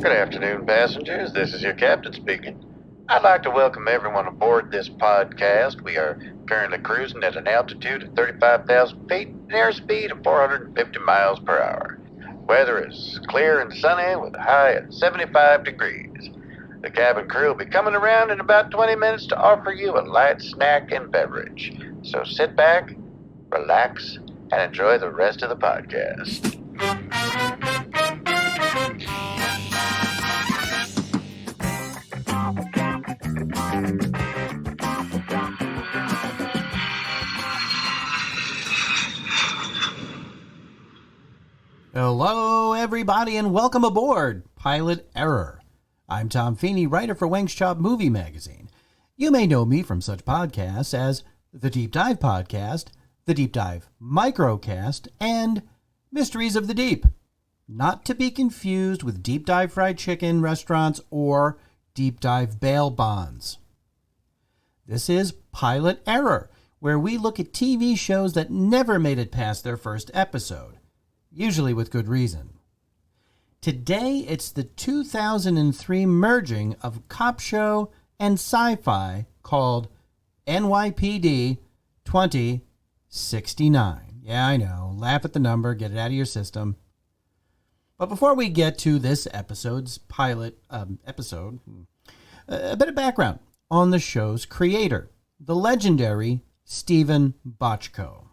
Good afternoon, passengers. This is your captain speaking. I'd like to welcome everyone aboard this podcast. We are currently cruising at an altitude of 35,000 feet and airspeed of 450 miles per hour. Weather is clear and sunny with a high at 75 degrees. The cabin crew will be coming around in about 20 minutes to offer you a light snack and beverage. So sit back, relax, and enjoy the rest of the podcast. Hello, everybody, and welcome aboard Pilot Error. I'm Tom Feeney, writer for Wang's Chop Movie Magazine. You may know me from such podcasts as the Deep Dive Podcast, the Deep Dive Microcast, and Mysteries of the Deep. Not to be confused with Deep Dive Fried Chicken restaurants or Deep Dive Bail Bonds. This is Pilot Error, where we look at TV shows that never made it past their first episode. Usually with good reason. Today, it's the 2003 merging of cop show and sci-fi called NYPD 2069. Yeah, I know. Laugh at the number, get it out of your system. But before we get to this episode's pilot episode, a bit of background on the show's creator, the legendary Steven Bochco.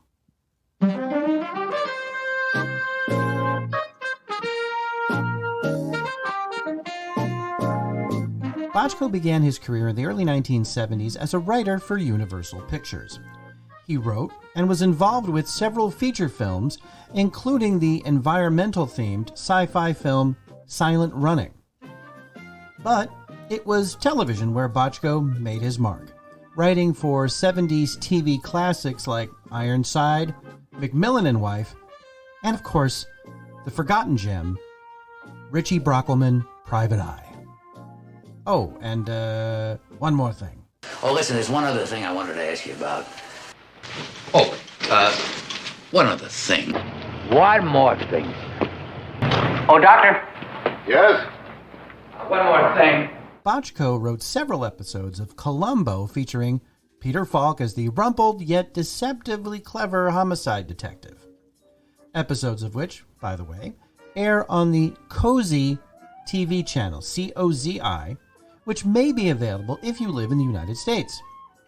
Bochco began his career in the early 1970s as a writer for Universal Pictures. He wrote and was involved with several feature films, including the environmental-themed sci-fi film Silent Running. But it was television where Bochco made his mark, writing for 70s TV classics like Ironside, McMillan and Wife, and of course, the forgotten gem, Richie Brockelman, Private Eye. Oh, and one more thing. Oh, listen, there's one other thing I wanted to ask you about. One other thing. One more thing. Oh, Doctor. Yes? One more thing. Bochco wrote several episodes of Columbo featuring Peter Falk as the rumpled yet deceptively clever homicide detective. Episodes of which, by the way, air on the Cozy TV channel, COZI, which may be available if you live in the United States.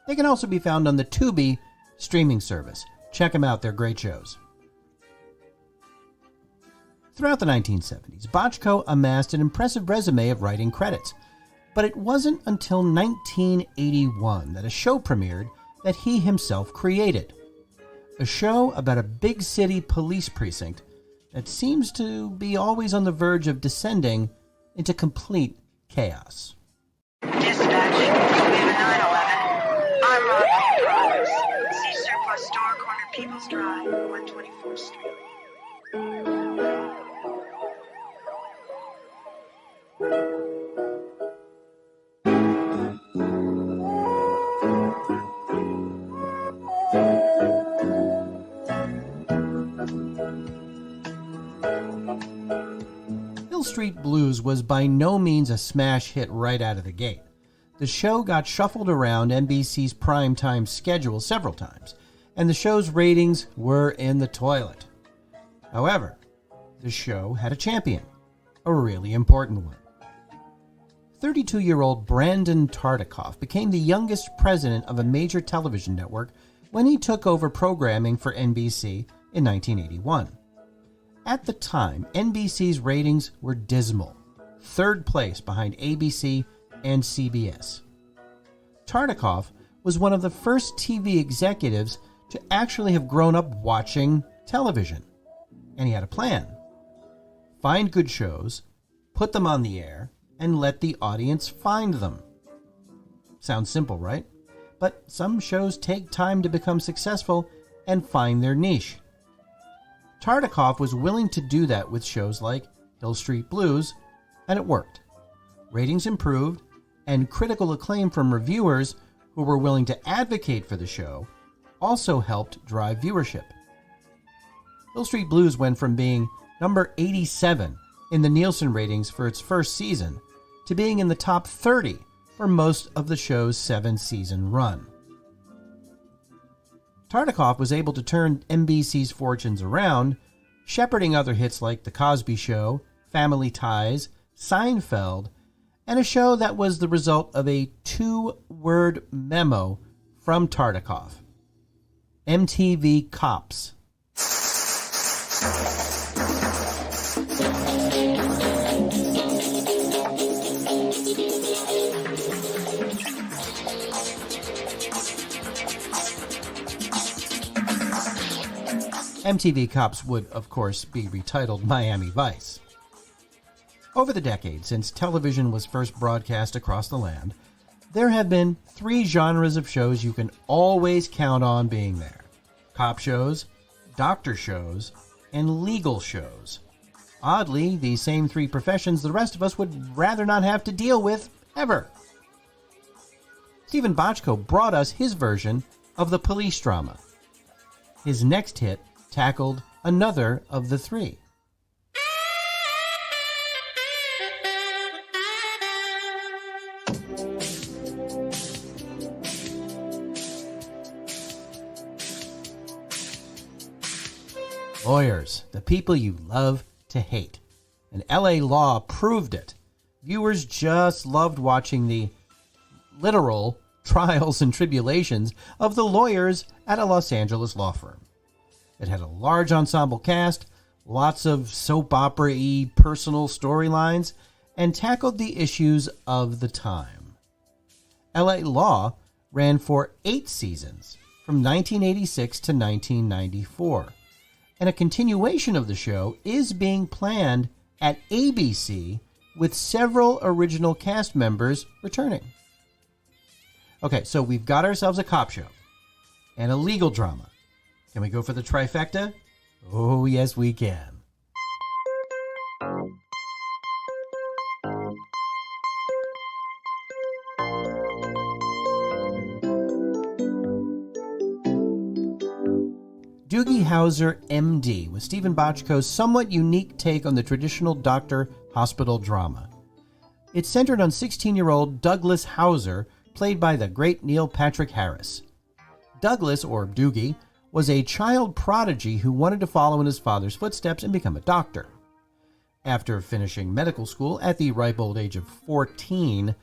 They can also be found on the Tubi streaming service. Check them out, they're great shows. Throughout the 1970s, Bochco amassed an impressive resume of writing credits, but it wasn't until 1981 that a show premiered that he himself created. A show about a big city police precinct that seems to be always on the verge of descending into complete chaos. Dispatch, we have a 911. I'm Robin in progress. See surplus store, corner People's Drive, 124th Street. Hill Street Blues was by no means a smash hit right out of the gate. The show got shuffled around NBC's primetime schedule several times, and the show's ratings were in the toilet. However, the show had a champion, a really important one. 32-year-old Brandon Tartikoff became the youngest president of a major television network when he took over programming for NBC in 1981. At the time, NBC's ratings were dismal, third place behind ABC and CBS. Tartikoff was one of the first TV executives to actually have grown up watching television, and he had a plan. Find good shows, put them on the air, and let the audience find them. Sounds simple, right? But some shows take time to become successful and find their niche. Tartikoff was willing to do that with shows like Hill Street Blues, and it worked. Ratings improved, and critical acclaim from reviewers who were willing to advocate for the show also helped drive viewership. Hill Street Blues went from being number 87 in the Nielsen ratings for its first season to being in the top 30 for most of the show's 7-season run. Tartikoff was able to turn NBC's fortunes around, shepherding other hits like The Cosby Show, Family Ties, Seinfeld, and a show that was the result of a 2-word memo from Tartikoff. MTV Cops. MTV Cops would, of course, be retitled Miami Vice. Over the decades since television was first broadcast across the land, there have been 3 genres of shows you can always count on being there: cop shows, doctor shows, and legal shows. Oddly, the same 3 professions the rest of us would rather not have to deal with ever. Stephen Bochco brought us his version of the police drama. His next hit tackled another of the 3. Lawyers, the people you love to hate. And LA Law proved it. Viewers just loved watching the literal trials and tribulations of the lawyers at a Los Angeles law firm. It had a large ensemble cast, lots of soap opera-y personal storylines, and tackled the issues of the time. LA Law ran for 8 seasons, from 1986 to 1994, and a continuation of the show is being planned at ABC, with several original cast members returning. Okay, so we've got ourselves a cop show and a legal drama. Can we go for the trifecta? Oh, yes, we can. Doogie Howser, M.D., was Stephen Bochco's somewhat unique take on the traditional doctor-hospital drama. It centered on 16-year-old Douglas Howser, played by the great Neil Patrick Harris. Douglas, or Doogie, was a child prodigy who wanted to follow in his father's footsteps and become a doctor. After finishing medical school at the ripe old age of 14,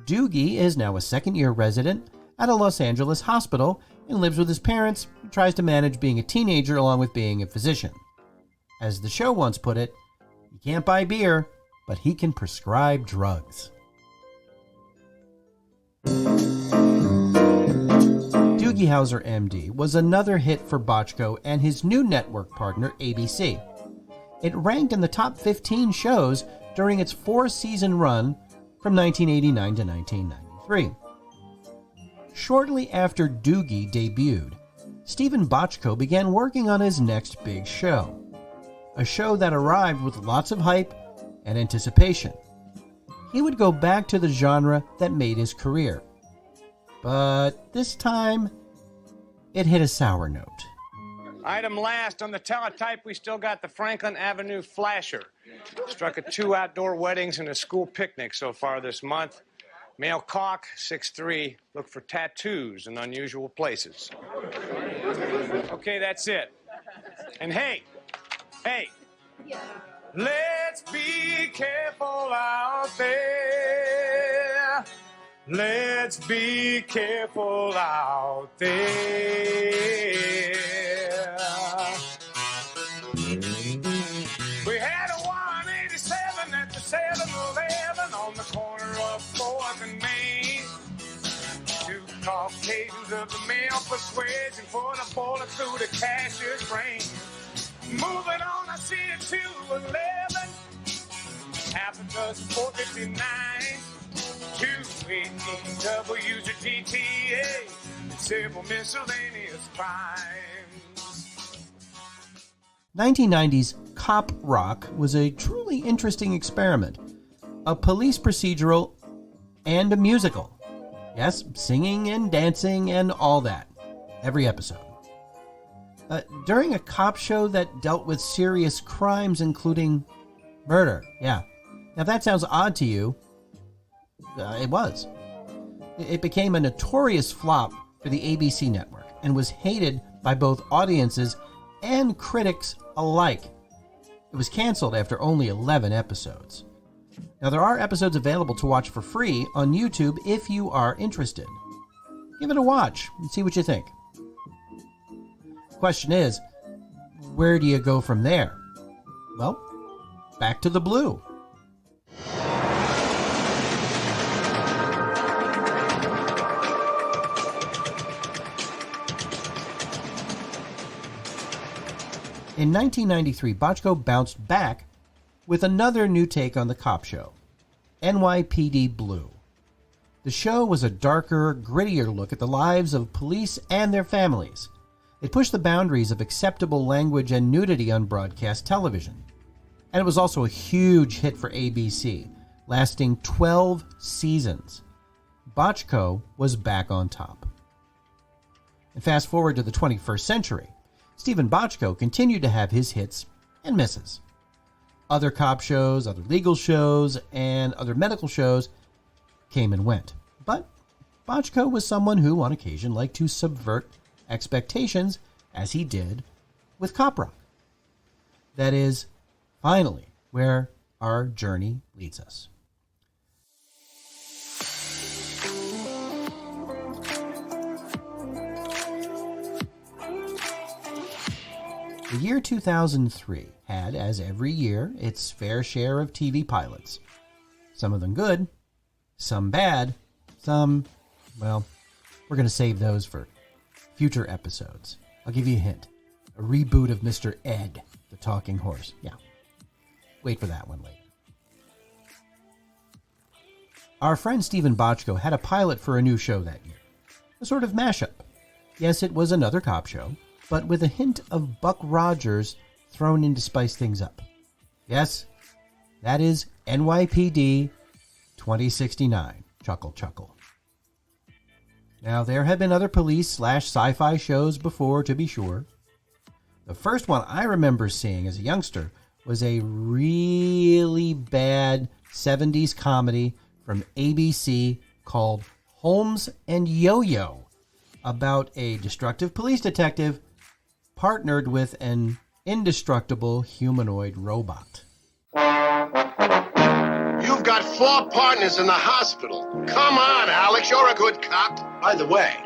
Doogie is now a second-year resident at a Los Angeles hospital and lives with his parents and tries to manage being a teenager along with being a physician. As the show once put it, he can't buy beer, but he can prescribe drugs. Doogie Howser, M.D. was another hit for Bochco and his new network partner, ABC. It ranked in the top 15 shows during its 4-season run from 1989 to 1993. Shortly after Doogie debuted, Stephen Bochco began working on his next big show, a show that arrived with lots of hype and anticipation. He would go back to the genre that made his career, but this time it hit a sour note. Item last on the teletype, we still got the Franklin Avenue flasher. Struck at 2 outdoor weddings and a school picnic so far this month. Male cock, 6'3", look for tattoos in unusual places. Okay, that's it. And hey, let's be careful out there. Let's be careful out there. We had a 187 at the 7-Eleven on the corner of 4th and Main. 2 Caucasians of the male persuasion for the bullet through the cashier's brain. Moving on, I see it 211, half a dozen 459s, 2 ATWs or GTA, several miscellaneous crimes. 1990's Cop Rock was a truly interesting experiment, a police procedural and a musical. Yes, singing and dancing and all that, every episode. During a cop show that dealt with serious crimes, including Murder, yeah. Now, if that sounds odd to you, it was. It became a notorious flop for the ABC network and was hated by both audiences and critics alike. It was canceled after only 11 episodes. Now, there are episodes available to watch for free on YouTube if you are interested. Give it a watch and see what you think. The question is, where do you go from there? Well, back to the blue. In 1993, Bochco bounced back with another new take on the cop show, NYPD Blue. The show was a darker, grittier look at the lives of police and their families. It pushed the boundaries of acceptable language and nudity on broadcast television. And it was also a huge hit for ABC, lasting 12 seasons. Bochco was back on top. And fast forward to the 21st century, Stephen Bochco continued to have his hits and misses. Other cop shows, other legal shows, and other medical shows came and went. But Bochco was someone who, on occasion, liked to subvert expectations, as he did with Cop Rock. That is, finally, where our journey leads us. The year 2003 had, as every year, its fair share of TV pilots. Some of them good, some bad, some, well, we're going to save those for future episodes. I'll give you a hint. A reboot of Mr. Ed, the talking horse. Yeah. Wait for that one later. Our friend Stephen Bochco had a pilot for a new show that year. A sort of mashup. Yes, it was another cop show, but with a hint of Buck Rogers thrown in to spice things up. Yes, that is NYPD 2069. Chuckle, chuckle. Now, there have been other police/sci-fi shows before, to be sure. The first one I remember seeing as a youngster was a really bad 70s comedy from ABC called Holmes and Yo-Yo, about a destructive police detective partnered with an indestructible humanoid robot. You've got 4 partners in the hospital. Come on, Alex, you're a good cop. By the way,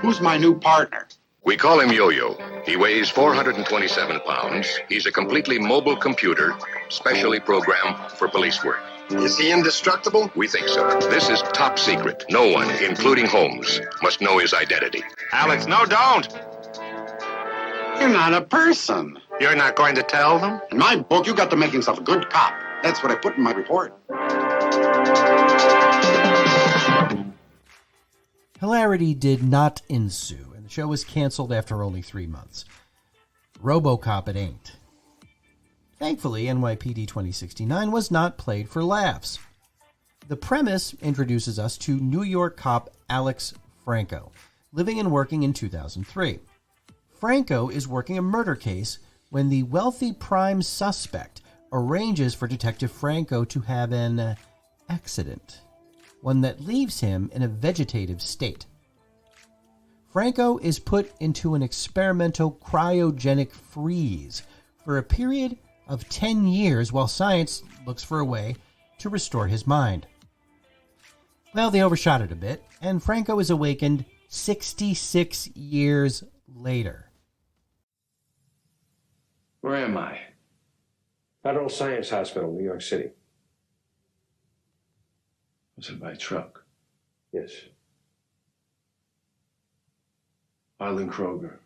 who's my new partner? We call him Yo-Yo. He weighs 427 pounds. He's a completely mobile computer, specially programmed for police work. Is he indestructible? We think so. This is top secret. No one, including Holmes, must know his identity. Alex, no, don't. You're not a person. You're not going to tell them? In my book, you got the makings of a good cop. That's what I put in my report. Hilarity did not ensue, and the show was canceled after only 3 months. RoboCop it ain't. Thankfully, NYPD 2069 was not played for laughs. The premise introduces us to New York cop Alex Franco, living and working in 2003. Franco is working a murder case when the wealthy prime suspect arranges for Detective Franco to have an accident, one that leaves him in a vegetative state. Franco is put into an experimental cryogenic freeze for a period of 10 years while science looks for a way to restore his mind. Well, they overshot it a bit, and Franco is awakened 66 years later. Where am I? Federal Science Hospital, New York City. Was it by truck? Yes. Harlan Kroger.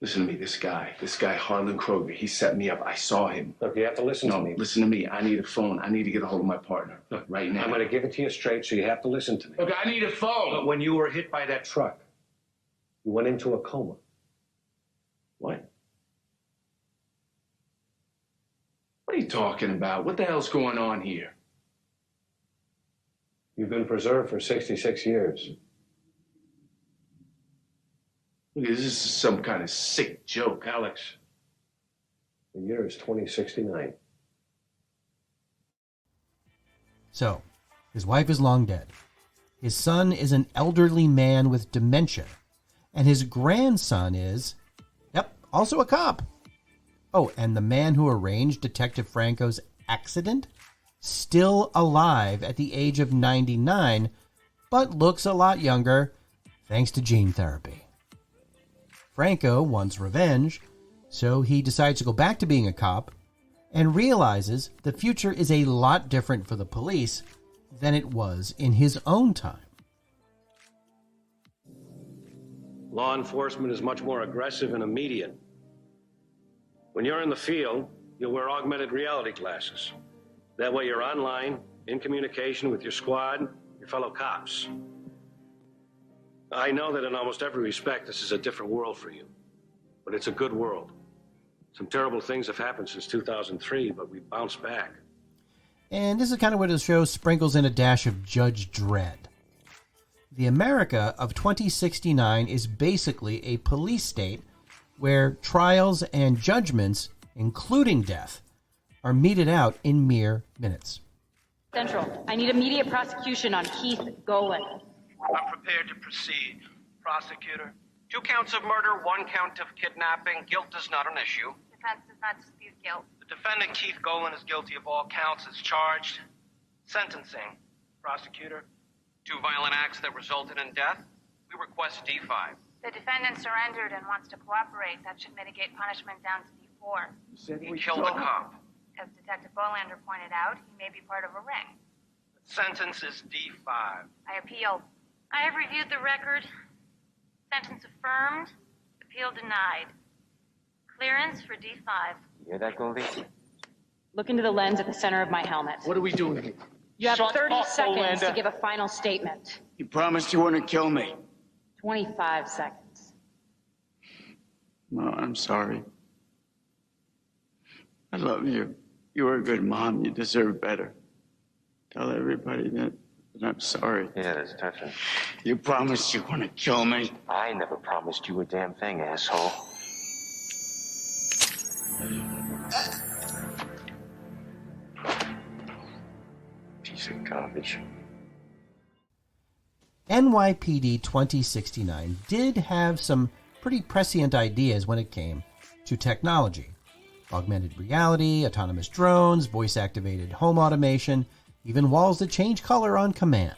Listen to me, this guy, Harlan Kroger, he set me up. I saw him. Look, you have to listen to me. Listen to me. I need a phone. I need to get a hold of my partner. Look, right now. I'm going to give it to you straight, so you have to listen to me. Look, I need a phone. But when you were hit by that truck, you went into a coma. What? What are you talking about? What the hell's going on here? You've been preserved for 66 years. Look, this is some kind of sick joke. Alex, the year is 2069. So, his wife is long dead. His son is an elderly man with dementia. And his grandson is, also a cop. Oh, and the man who arranged Detective Franco's accident? Still alive at the age of 99, but looks a lot younger thanks to gene therapy. Franco wants revenge, so he decides to go back to being a cop and realizes the future is a lot different for the police than it was in his own time. Law enforcement is much more aggressive and immediate. When you're in the field, you'll wear augmented reality glasses. That way you're online, in communication with your squad, your fellow cops. I know that in almost every respect, this is a different world for you. But it's a good world. Some terrible things have happened since 2003, but we bounced back. And this is kind of where the show sprinkles in a dash of Judge Dredd. The America of 2069 is basically a police state where trials and judgments, including death, are meted out in mere minutes. Central, I need immediate prosecution on Keith Golan. I'm prepared to proceed. Prosecutor, 2 counts of murder, 1 count of kidnapping. Guilt is not an issue. Defense does not dispute guilt. The defendant, Keith Golan, is guilty of all counts as charged. Sentencing. Prosecutor, 2 violent acts that resulted in death. We request D5. The defendant surrendered and wants to cooperate. That should mitigate punishment down to D4. He killed a cop. As Detective Bolander pointed out, he may be part of a ring. The sentence is D5. I appeal. I have reviewed the record. Sentence affirmed. Appeal denied. Clearance for D5. You hear that, Goldie? Look into the lens at the center of my helmet. What are we doing here? You have Shut 30 up, seconds to Bolander. give a final statement. You promised you wouldn't kill me. 25 seconds. No, I'm sorry. I love you. You were a good mom. You deserve better. Tell everybody that I'm sorry. Yeah, that's touching. You promised you wouldn't kill me. I never promised you a damn thing, asshole. Piece of garbage. NYPD 2069 did have some pretty prescient ideas when it came to technology. Augmented reality, autonomous drones, voice-activated home automation, even walls that change color on command.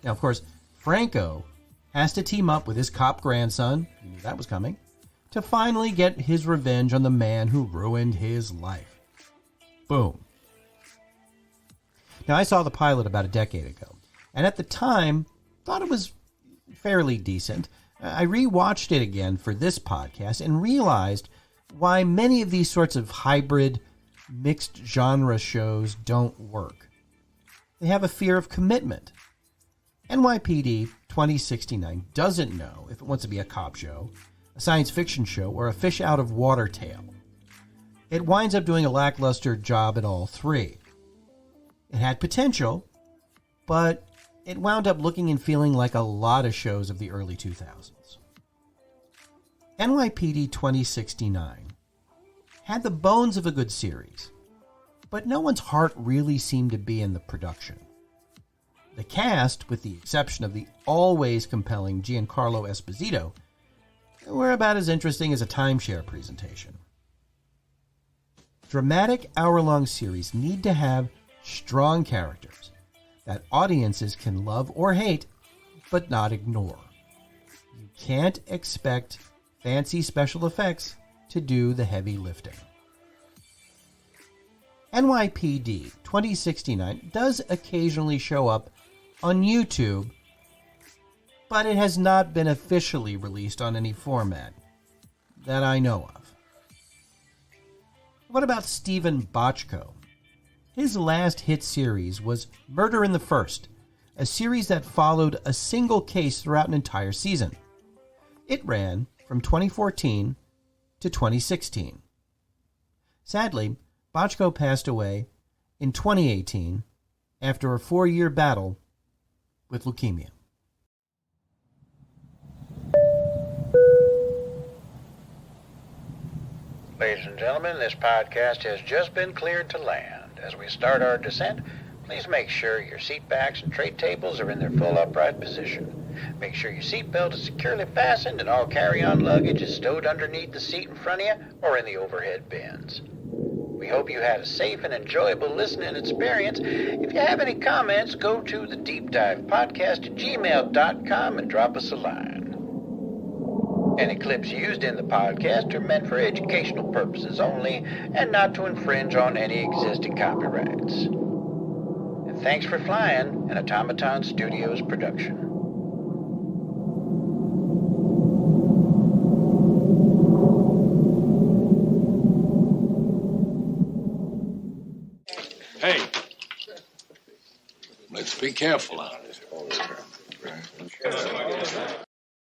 Now, of course, Franco has to team up with his cop grandson, you knew that was coming, to finally get his revenge on the man who ruined his life. Boom. Now, I saw the pilot about a decade ago, and at the time, thought it was fairly decent. I rewatched it again for this podcast and realized why many of these sorts of hybrid, mixed genre shows don't work. They have a fear of commitment. NYPD 2069 doesn't know if it wants to be a cop show, a science fiction show, or a fish out of water tale. It winds up doing a lackluster job at all three. It had potential, but it wound up looking and feeling like a lot of shows of the early 2000s. NYPD 2069 had the bones of a good series, but no one's heart really seemed to be in the production. The cast, with the exception of the always compelling Giancarlo Esposito, were about as interesting as a timeshare presentation. Dramatic hour-long series need to have strong characters that audiences can love or hate, but not ignore. You can't expect fancy special effects to do the heavy lifting. NYPD 2069 does occasionally show up on YouTube, but it has not been officially released on any format that I know of. What about Stephen Bochco? His last hit series was Murder in the First, a series that followed a single case throughout an entire season. It ran from 2014 to 2016. Sadly, Bochco passed away in 2018 after a 4-year battle with leukemia. Ladies and gentlemen, this podcast has just been cleared to land. As we start our descent, Please make sure your seat backs and tray tables are in their full upright position. Make sure your seat belt is securely fastened and all carry-on luggage is stowed underneath the seat in front of you or in the overhead bins. We hope you had a safe and enjoyable listening experience. If you have any comments, go to the Deep Dive Podcast at gmail.com and drop us a line. Any clips used in the podcast are meant for educational purposes only and not to infringe on any existing copyrights. And thanks for flying, an Automaton Studios production. Hey, let's be careful out there.